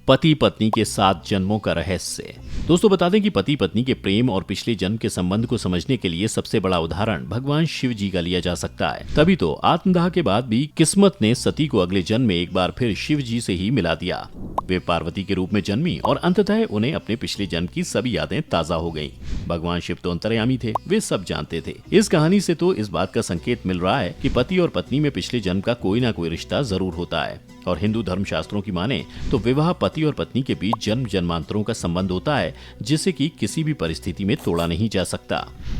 पति पत्नी के 7 जन्मों का रहस्य। दोस्तों बता दें कि पति पत्नी के प्रेम और पिछले जन्म के संबंध को समझने के लिए सबसे बड़ा उदाहरण भगवान शिव जी का लिया जा सकता है। तभी तो आत्मदाह के बाद भी किस्मत ने सती को अगले जन्म में एक बार फिर शिव जी से ही मिला दिया। वे पार्वती के रूप में जन्मी और अंततः उन्हें अपने पिछले जन्म की सभी यादें ताजा हो गईं। भगवान शिव तो अंतर्यामी थे, वे सब जानते थे। इस कहानी से तो इस बात का संकेत मिल रहा है कि पति और पत्नी में पिछले जन्म का कोई ना कोई रिश्ता जरूर होता है। और हिंदू धर्म शास्त्रों की माने तो विवाह पति और पत्नी के बीच जन्म जन्मांतरों का संबंध होता है, जिसे कि किसी भी परिस्थिति में तोड़ा नहीं जा सकता।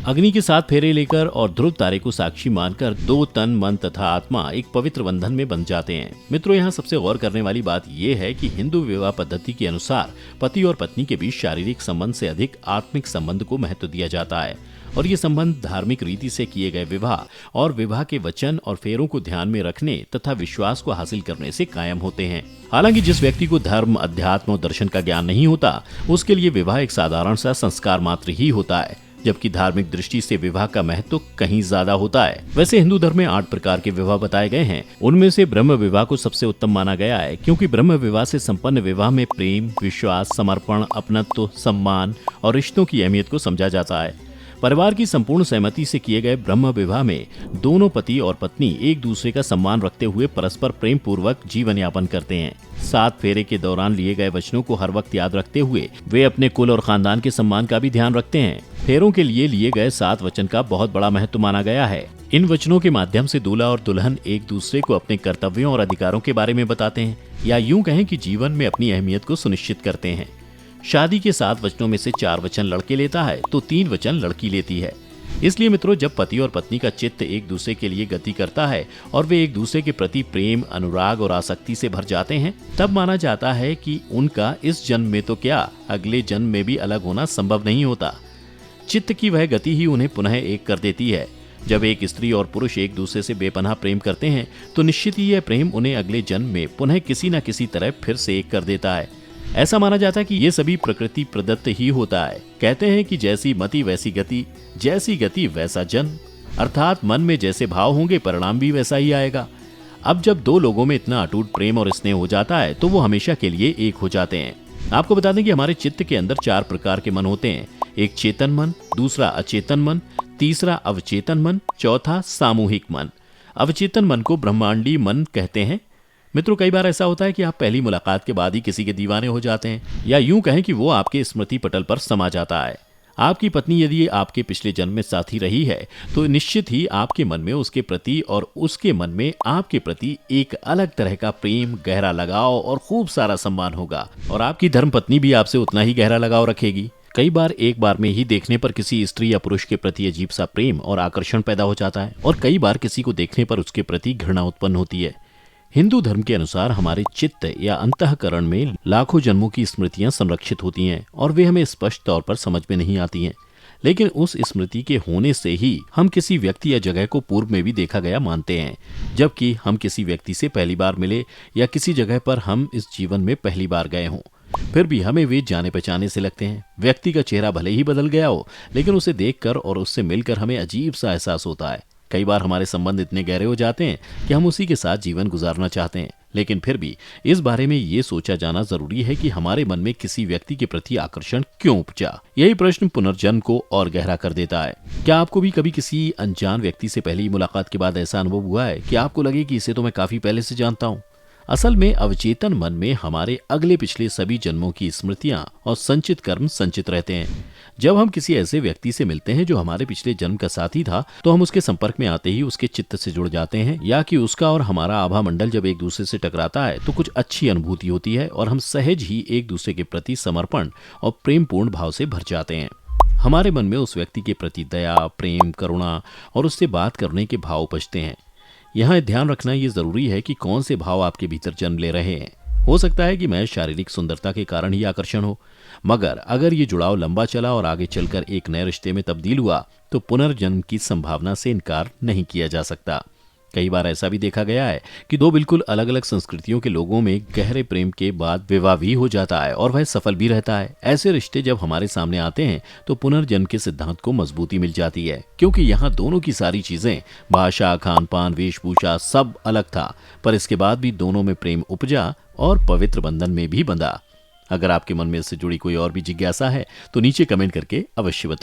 अग्नि के 7 फेरे लेकर और ध्रुव तारे को साक्षी मानकर 2 तन मन तथा आत्मा एक पवित्र बंधन में बंध जाते हैं। मित्रों, यहाँ सबसे गौर करने वाली बात यह है कि हिंदू विवाह पद्धति के अनुसार पति और पत्नी के बीच शारीरिक संबंध से अधिक आत्मिक संबंध को महत्व दिया जाता है और ये संबंध धार्मिक रीति से किए गए विवाह और विवाह के वचन और फेरों को ध्यान में रखने तथा विश्वास को हासिल करने से कायम होते हैं। हालांकि जिस व्यक्ति को धर्म, अध्यात्म और दर्शन का ज्ञान नहीं होता, उसके लिए विवाह एक साधारण सा संस्कार मात्र ही होता है, जबकि धार्मिक दृष्टि से विवाह का महत्व कहीं ज्यादा होता है। वैसे हिंदू धर्म में 8 प्रकार के विवाह बताए गए हैं। उनमें से ब्रह्म विवाह को सबसे उत्तम माना गया है, क्योंकि ब्रह्म विवाह से संपन्न विवाह में प्रेम, विश्वास, समर्पण, अपनत्व, सम्मान और रिश्तों की अहमियत को समझा जाता है। परिवार की संपूर्ण सहमति से किए गए ब्रह्म विवाह में दोनों पति और पत्नी एक दूसरे का सम्मान रखते हुए परस्पर प्रेम पूर्वक जीवन यापन करते हैं। 7 फेरे के दौरान लिए गए वचनों को हर वक्त याद रखते हुए वे अपने कुल और खानदान के सम्मान का भी ध्यान रखते हैं। फेरों के लिए गए 7 वचन का बहुत बड़ा महत्व माना गया है। इन वचनों के माध्यम से दूल्हा और दुल्हन एक दूसरे को अपने कर्तव्यों और अधिकारों के बारे में बताते हैं, या यूं कहें कि जीवन में अपनी अहमियत को सुनिश्चित करते हैं। शादी के 7 वचनों में से 4 वचन लड़के लेता है तो 3 वचन लड़की लेती है। इसलिए मित्रों, जब पति और पत्नी का चित्त एक दूसरे के लिए गति करता है और वे एक दूसरे के प्रति प्रेम, अनुराग और आसक्ति से भर जाते हैं, तब माना जाता है कि उनका इस जन्म में तो क्या, अगले जन्म में भी अलग होना संभव नहीं होता। चित्त की वह गति ही उन्हें पुनः एक कर देती है। जब एक स्त्री और पुरुष एक दूसरे से बेपनाह प्रेम करते हैं तो निश्चित ही यह प्रेम उन्हें अगले जन्म में पुनः किसी न किसी तरह फिर से एक कर देता है। ऐसा माना जाता है कि ये सभी प्रकृति प्रदत्त ही होता है। कहते हैं कि जैसी मति वैसी गति, जैसी गति वैसा जन्म, अर्थात मन में जैसे भाव होंगे परिणाम भी वैसा ही आएगा। अब जब 2 लोगों में इतना अटूट प्रेम और स्नेह हो जाता है तो वो हमेशा के लिए एक हो जाते हैं। आपको बता दें कि हमारे चित्त के अंदर 4 प्रकार के मन होते हैं। एक चेतन मन, दूसरा अचेतन मन, तीसरा अवचेतन मन, चौथा सामूहिक मन। अवचेतन मन को ब्रह्मांडीय मन कहते हैं। मित्रों, कई बार ऐसा होता है कि आप पहली मुलाकात के बाद ही किसी के दीवाने हो जाते हैं, या यूं कहें कि वो आपके स्मृति पटल पर समा जाता है। आपकी पत्नी यदि आपके पिछले जन्म में साथी रही है तो निश्चित ही आपके मन में उसके प्रति और उसके मन में आपके प्रति एक अलग तरह का प्रेम, गहरा लगाव और खूब सारा सम्मान होगा। और आपकी धर्मपत्नी भी आपसे उतना ही गहरा लगाव रखेगी। कई बार एक बार में ही देखने पर किसी स्त्री या पुरुष के प्रति अजीब सा प्रेम और आकर्षण पैदा हो जाता है, और कई बार किसी को देखने पर उसके प्रति घृणा उत्पन्न होती है। हिंदू धर्म के अनुसार हमारे चित्त या अंतःकरण में लाखों जन्मों की स्मृतियां संरक्षित होती हैं और वे हमें स्पष्ट तौर पर समझ में नहीं आती हैं। लेकिन उस स्मृति के होने से ही हम किसी व्यक्ति या जगह को पूर्व में भी देखा गया मानते हैं, जबकि हम किसी व्यक्ति से पहली बार मिले या किसी जगह पर हम इस जीवन में पहली बार गए हों, फिर भी हमें वे जाने पहचाने से लगते हैं। व्यक्ति का चेहरा भले ही बदल गया हो, लेकिन उसे देखकर और उससे मिलकर हमें अजीब सा एहसास होता है। कई बार हमारे संबंध इतने गहरे हो जाते हैं कि हम उसी के साथ जीवन गुजारना चाहते हैं, लेकिन फिर भी इस बारे में ये सोचा जाना जरूरी है कि हमारे मन में किसी व्यक्ति के प्रति आकर्षण क्यों उपजा। यही प्रश्न पुनर्जन्म को और गहरा कर देता है। क्या आपको भी कभी किसी अनजान व्यक्ति से पहली मुलाकात के बाद ऐसा अनुभव हुआ है कि आपको लगे कि इसे तो मैं काफी पहले से जानता हूँ? असल में अवचेतन मन में हमारे अगले पिछले सभी जन्मों की स्मृतियां और संचित कर्म संचित रहते हैं। जब हम किसी ऐसे व्यक्ति से मिलते हैं जो हमारे पिछले जन्म का साथी था, तो हम उसके संपर्क में आते ही उसके चित्त से जुड़ जाते हैं, या कि उसका और हमारा आभा मंडल जब एक दूसरे से टकराता है तो कुछ अच्छी अनुभूति होती है और हम सहज ही एक दूसरे के प्रति समर्पण और प्रेमपूर्ण भाव से भर जाते हैं। हमारे मन में उस व्यक्ति के प्रति दया, प्रेम, करुणा और उससे बात करने के भाव उपजते हैं। यहाँ ध्यान रखना ये जरूरी है कि कौन से भाव आपके भीतर जन्म ले रहे हैं। हो सकता है कि महज शारीरिक सुंदरता के कारण ही आकर्षण हो, मगर अगर ये जुड़ाव लंबा चला और आगे चलकर एक नए रिश्ते में तब्दील हुआ तो पुनर्जन्म की संभावना से इनकार नहीं किया जा सकता। कई बार ऐसा भी देखा गया है कि 2 बिल्कुल अलग अलग संस्कृतियों के लोगों में गहरे प्रेम के बाद विवाह भी हो जाता है और वह सफल भी रहता है। ऐसे रिश्ते जब हमारे सामने आते हैं तो पुनर्जन्म के सिद्धांत को मजबूती मिल जाती है, क्योंकि यहाँ दोनों की सारी चीजें, भाषा, खान पान, वेशभूषा सब अलग था, पर इसके बाद भी दोनों में प्रेम उपजा और पवित्र बंधन में भी बंधा। अगर आपके मन में इससे जुड़ी कोई और भी जिज्ञासा है तो नीचे कमेंट करके अवश्य बताएं।